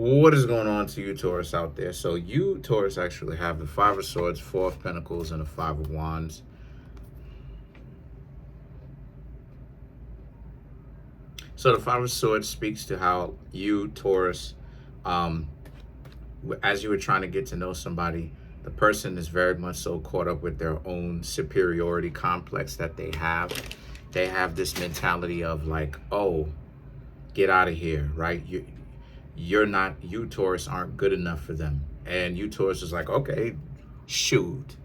What is going on to you, Taurus, out there? So you, Taurus, actually have the Five of Swords, Four of Pentacles, and the Five of Wands. So the Five of Swords speaks to how you, Taurus, as you were trying to get to know somebody, the person is very much so caught up with their own superiority complex that they have. They have this mentality of like, oh, get out of here, right? You, Taurus, aren't good enough for them. And you, Taurus, is like, okay, shoot.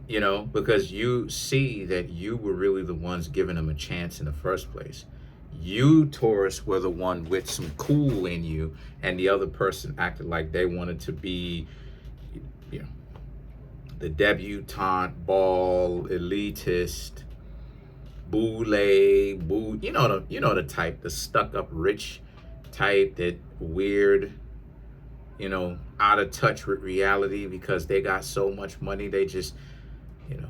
You know, because you see that you were really the ones giving them a chance in the first place. You, Taurus, were the one with some cool in you, and the other person acted like they wanted to be, you know, the debutante, ball, elitist, boo, you know the type, the stuck-up rich type, that weird, you know, out of touch with reality because they got so much money. They just, you know,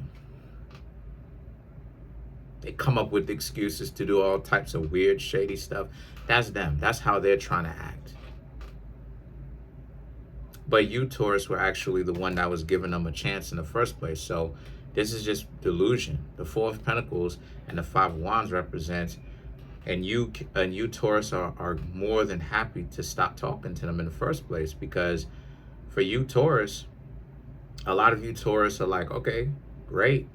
they come up with excuses to do all types of weird, shady stuff. That's them. That's how they're trying to act. But you, Taurus, were actually the one that was giving them a chance in the first place. So this is just delusion. The Four of Pentacles and the Five of Wands represents, and you, Taurus, are more than happy to stop talking to them in the first place, because for you, Taurus, a lot of you, Taurus, are like, okay, great,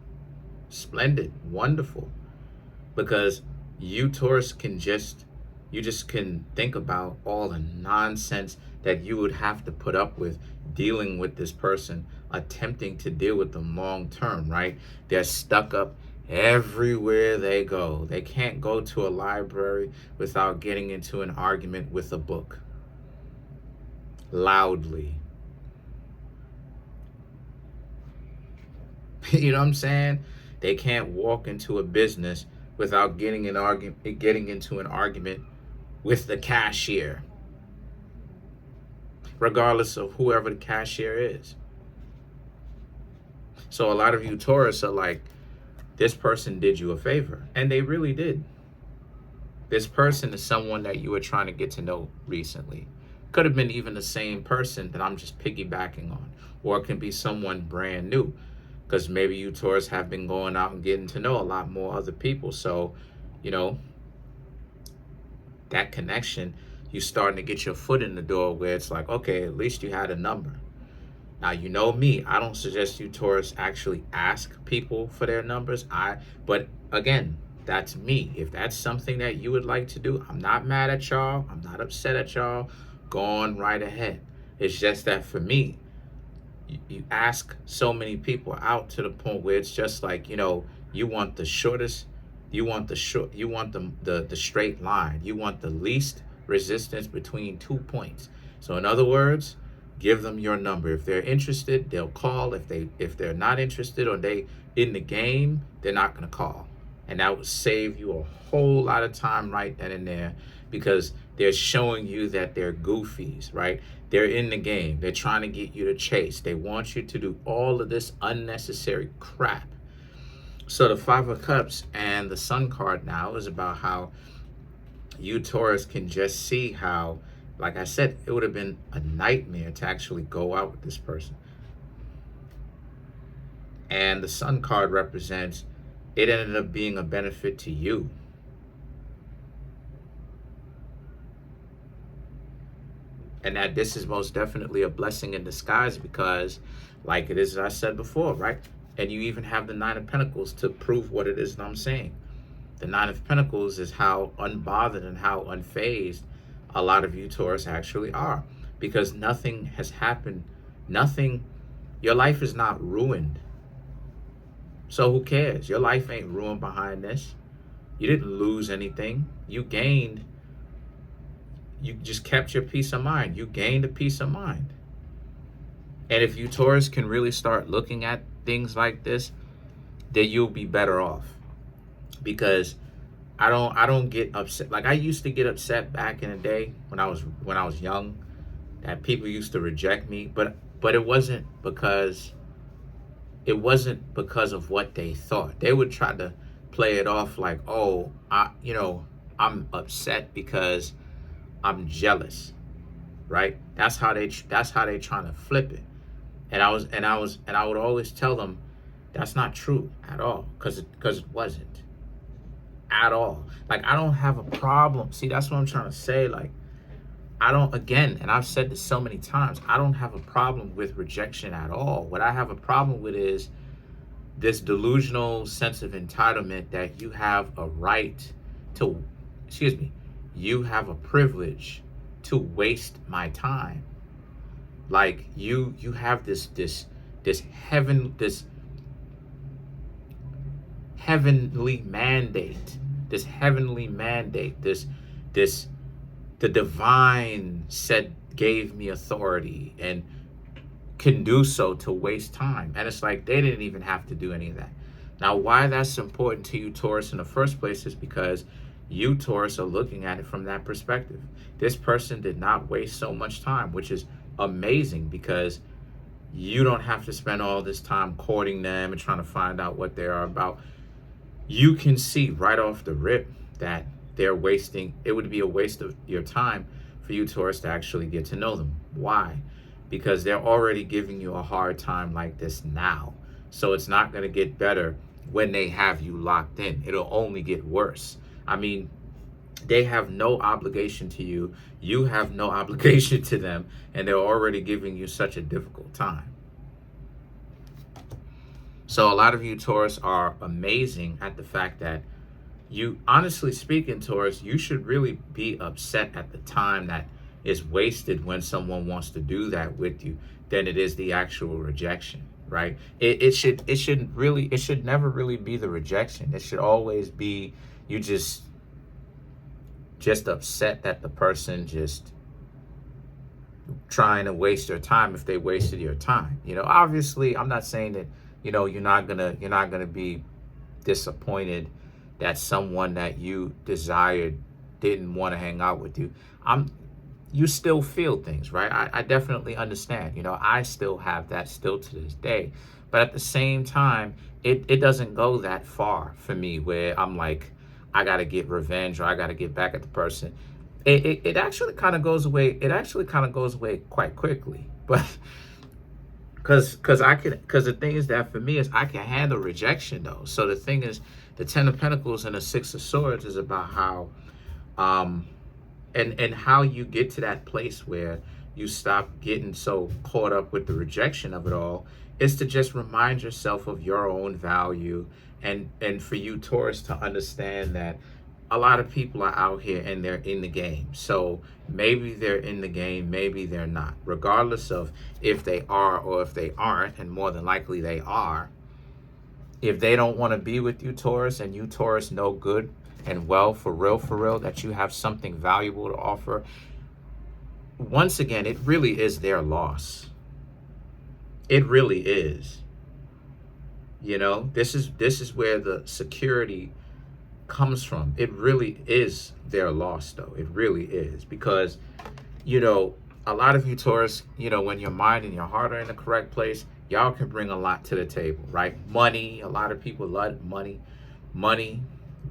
splendid, wonderful, because you, Taurus, you just can think about all the nonsense that you would have to put up with dealing with this person, attempting to deal with them long term, right? They're stuck up everywhere they go. They can't go to a library without getting into an argument with a book loudly. You know what I'm saying? They can't walk into a business without getting into an argument with the cashier, regardless of whoever the cashier is. So a lot of you, Taurus, are like, this person did you a favor, and they really did. This person is someone that you were trying to get to know recently. Could have been even the same person that I'm just piggybacking on, or it can be someone brand new, because maybe you, Taurus, have been going out and getting to know a lot more other people. So, you know, that connection, you starting to get your foot in the door where it's like, okay, at least you had a number. Now, you know me, I don't suggest you, Taurus, actually ask people for their numbers. But again, that's me. If that's something that you would like to do, I'm not mad at y'all. I'm not upset at y'all. Go on right ahead. It's just that for me, you ask so many people out to the point where it's just like, you know, you want the shortest, you want the straight line. You want the least resistance between 2 points. So in other words, give them your number. If they're interested, they'll call. If they're not interested, or they in the game, they're not going to call. And that would save you a whole lot of time right then and there, because they're showing you that they're goofies, right? They're in the game. They're trying to get you to chase. They want you to do all of this unnecessary crap. So the Five of Cups and the Sun card now is about how you, Taurus, can just see how, like I said, it would have been a nightmare to actually go out with this person. And the Sun card represents, it ended up being a benefit to you. And that this is most definitely a blessing in disguise, because like it is, as I said before, right? And you even have the Nine of Pentacles to prove what it is that I'm saying. The Nine of Pentacles is how unbothered and how unfazed a lot of you, Taurus, actually are, because nothing has happened. Nothing, your life is not ruined. So who cares? Your life ain't ruined behind this. You didn't lose anything. You gained. You just kept your peace of mind. You gained a peace of mind. And if you, Taurus, can really start looking at things like this, then you'll be better off. Because I don't get upset. Like I used to get upset back in the day when I was young, that people used to reject me, but it wasn't because of what they thought. They would try to play it off like, oh, you know, I'm upset because I'm jealous, right? That's how they trying to flip it. And I would always tell them that's not true at all, because it wasn't at all. Like, I don't have a problem. See, that's what I'm trying to say. Like, I don't, again, and I've said this so many times, I don't have a problem with rejection at all. What I have a problem with is this delusional sense of entitlement that you have a right to, excuse me, you have a privilege to waste my time. Like, you have this heavenly mandate, this the divine said gave me authority and can do so to waste time. And it's like they didn't even have to do any of that. Now, why that's important to you, Taurus, in the first place is because you, Taurus, are looking at it from that perspective. This person did not waste so much time, which is amazing, because you don't have to spend all this time courting them and trying to find out what they are about. You can see right off the rip that they're wasting, it would be a waste of your time for you, Taurus, to actually get to know them. Why? Because they're already giving you a hard time like this now. So it's not going to get better when they have you locked in. It'll only get worse. I mean, they have no obligation to you. You have no obligation to them. And they're already giving you such a difficult time. So a lot of you, Taurus, are amazing at the fact that you, honestly speaking, Taurus, you should really be upset at the time that is wasted when someone wants to do that with you than it is the actual rejection, right? It should never really be the rejection. It should always be you just upset that the person just trying to waste your time if they wasted your time. You know, obviously I'm not saying that, you know, you're not gonna be disappointed that someone that you desired didn't want to hang out with you. You still feel things, right? I definitely understand. You know, I still have that still to this day. But at the same time, it doesn't go that far for me where I'm like, I got to get revenge or I got to get back at the person. It actually kind of goes away. It actually kind of goes away quite quickly. But because the thing is that for me is I can handle rejection though. So the thing is, the Ten of Pentacles and the Six of Swords is about how, and how you get to that place where you stop getting so caught up with the rejection of it all, is to just remind yourself of your own value, and for you, Taurus, to understand that a lot of people are out here and they're in the game. So maybe they're in the game, maybe they're not. Regardless of if they are or if they aren't, and more than likely they are, if they don't want to be with you, Taurus, and you, Taurus, know good and well, for real, that you have something valuable to offer, once again, it really is their loss. It really is. You know, this is where the security comes from. It really is their loss, though. It really is. Because, you know, a lot of you, Taurus, you know, when your mind and your heart are in the correct place, y'all can bring a lot to the table, right? Money, a lot of people love money,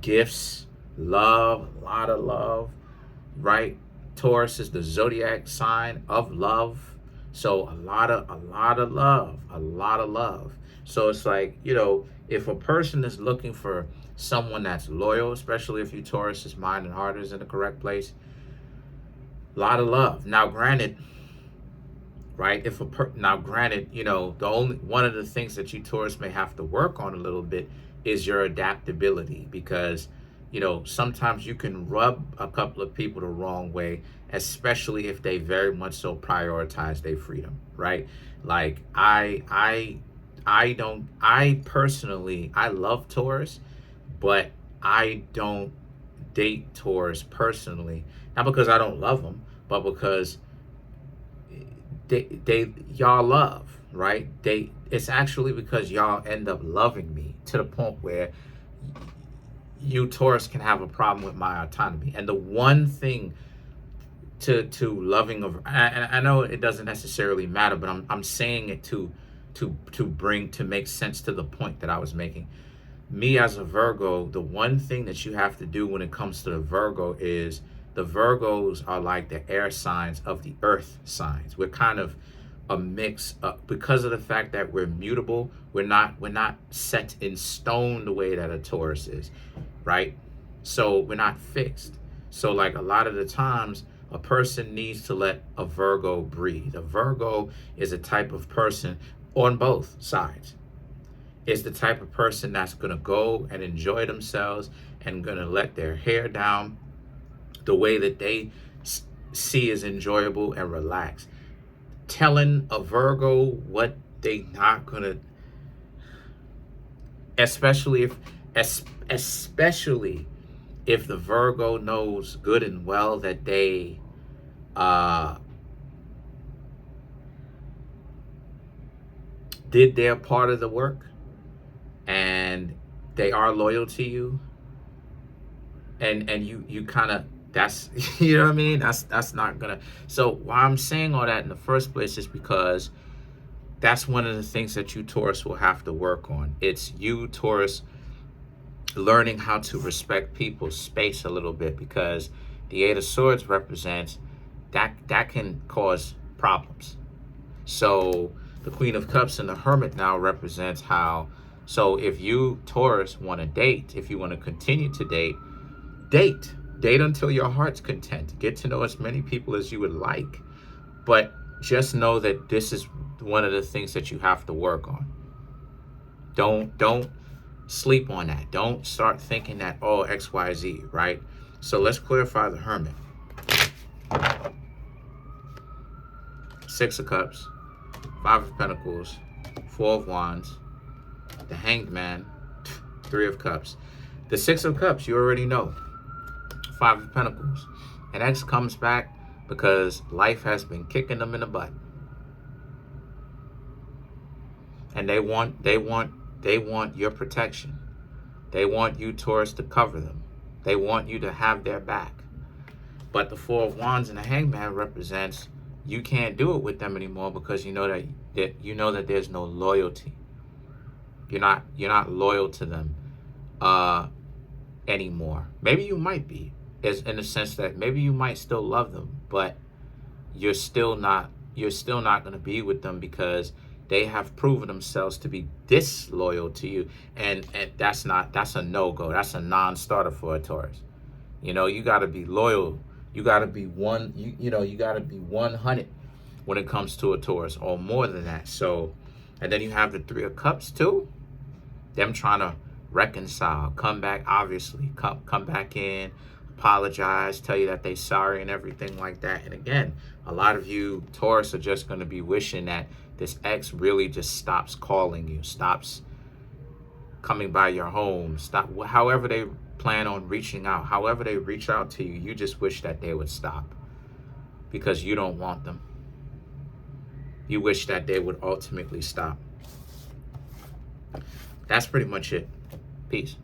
gifts, love, a lot of love, right? Taurus is the zodiac sign of love. So a lot of love. So it's like, you know, if a person is looking for someone that's loyal, especially if you, Taurus's mind and heart is in the correct place, a lot of love. Now, granted, right? Now, granted, you know, the only one of the things that you, Taurus, may have to work on a little bit is your adaptability, because, you know, sometimes you can rub a couple of people the wrong way, especially if they very much so prioritize their freedom, right? Like I personally, I love Taurus, but I don't date Taurus personally, not because I don't love them, but because y'all love, right? It's actually because y'all end up loving me to the point where you, Taurus, can have a problem with my autonomy. And the one thing to loving of, and I know it doesn't necessarily matter, but I'm saying it to make sense to the point that I was making. me as a Virgo, the one thing that you have to do when it comes to the Virgo is the Virgos are like the air signs of the earth signs. We're kind of a mix because of the fact that we're mutable. We're not set in stone the way that a Taurus is, right? So we're not fixed. So like a lot of the times a person needs to let a Virgo breathe. A Virgo is a type of person on both sides. Is the type of person that's going to go and enjoy themselves and going to let their hair down the way that they see is enjoyable and relaxed. Telling a Virgo what they not going to, especially if the Virgo knows good and well that they did their part of the work and they are loyal to you, and you kind of, that's you know what I mean, that's not gonna. So why I'm saying all that in the first place is because that's one of the things that you Taurus will have to work on. It's you Taurus learning how to respect people's space a little bit, because the Eight of Swords represents that can cause problems. So the Queen of Cups and the Hermit now represents how, so if you Taurus want to date, if you want to continue to date until your heart's content. Get to know as many people as you would like, but just know that this is one of the things that you have to work on. Don't sleep on that. Don't start thinking that, oh, XYZ, right? So let's clarify the Hermit. Six of Cups, Five of Pentacles, Four of Wands, the Hanged Man, Three of Cups. The Six of Cups, you already know. Five of Pentacles. An ex comes back because life has been kicking them in the butt. And they want your protection. They want you, Taurus, to cover them. They want you to have their back. But the Four of Wands and the Hangman represents you can't do it with them anymore because you know that there's no loyalty. You're not loyal to them anymore. Maybe you might be, as in the sense that maybe you might still love them, but you're still not going to be with them because they have proven themselves to be disloyal to you, and that's a no-go. That's a non-starter for a Taurus. You know, you got to be loyal. You got to be you got to be 100 when it comes to a Taurus, or more than that. So, and then you have the Three of Cups too. Them trying to reconcile, come back, obviously, come back in, apologize, tell you that they sorry and everything like that. And again, a lot of you Taurus are just going to be wishing that this ex really just stops calling you, stops coming by your home, stop, however they plan on reaching out, however they reach out to you, you just wish that they would stop because you don't want them. You wish that they would ultimately stop. That's pretty much it. Peace.